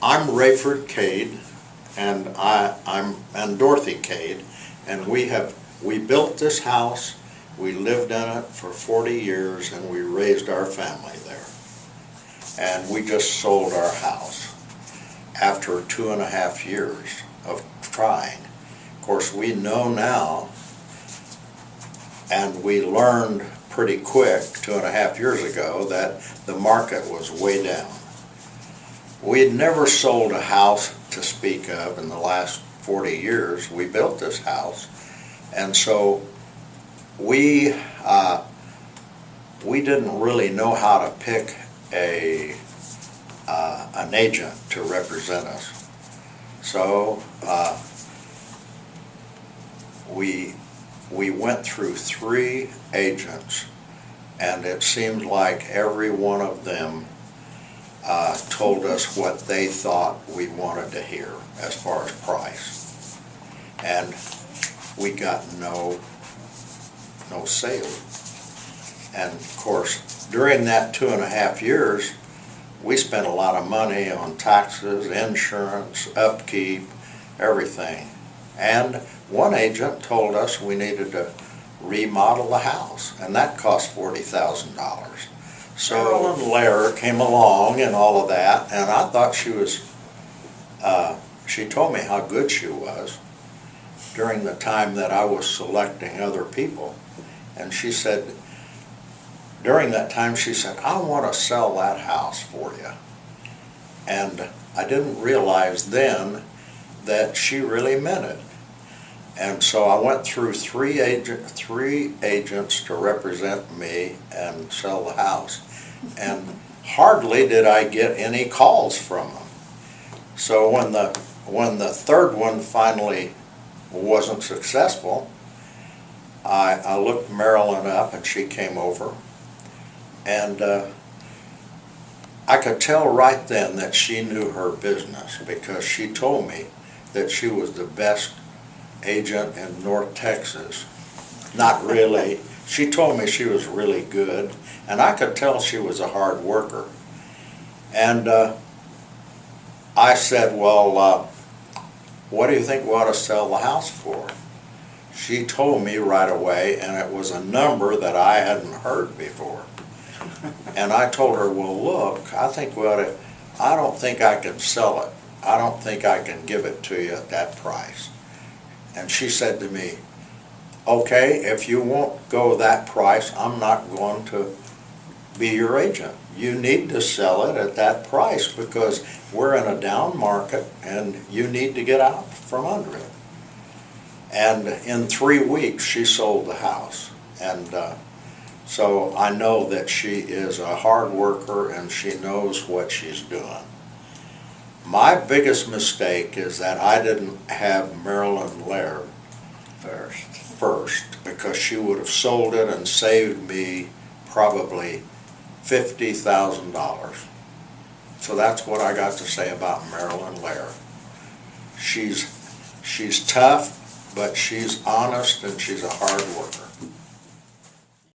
I'm Raford Cade, and I'm Dorothy Cade, and we built this house. We lived in it for 40 years, and we raised our family there. And we just sold our house after 2.5 years of trying. Of course, we know now, and we learned pretty quick 2.5 years ago that the market was way down. We had never sold a house to speak of in the last 40 years. We built this house, and so we didn't really know how to pick an agent to represent us. So we went through 3 agents, and it seemed like every one of them told us what they thought we wanted to hear as far as price. And we got no sale. And of course, during that 2.5 years, we spent a lot of money on taxes, insurance, upkeep, everything. And one agent told us we needed to remodel the house, and that cost $40,000. So Marilyn Lair came along and all of that, and I thought she told me how good she was during the time that I was selecting other people. And she said, during that time, she said, I want to sell that house for you. And I didn't realize then that she really meant it. And so I went through three agents to represent me and sell the house. And hardly did I get any calls from them. So when the third one finally wasn't successful, I looked Marilyn up, and she came over. And I could tell right then that she knew her business, because she told me that she was the best agent in North Texas. Not really. She told me she was really good, and I could tell she was a hard worker. And I said, well, what do you think we ought to sell the house for? She told me right away, and it was a number that I hadn't heard before. And I told her, well, look, I don't think I can sell it. I don't think I can give it to you at that price. And she said to me, okay, if you won't go that price, I'm not going to be your agent. You need to sell it at that price, because we're in a down market and you need to get out from under it. And in 3 weeks, she sold the house. And so I know that she is a hard worker, and she knows what she's doing. My biggest mistake is that I didn't have Marilyn Lair first, because she would have sold it and saved me probably $50,000. So that's what I got to say about Marilyn Lair. She's tough, but she's honest, and she's a hard worker.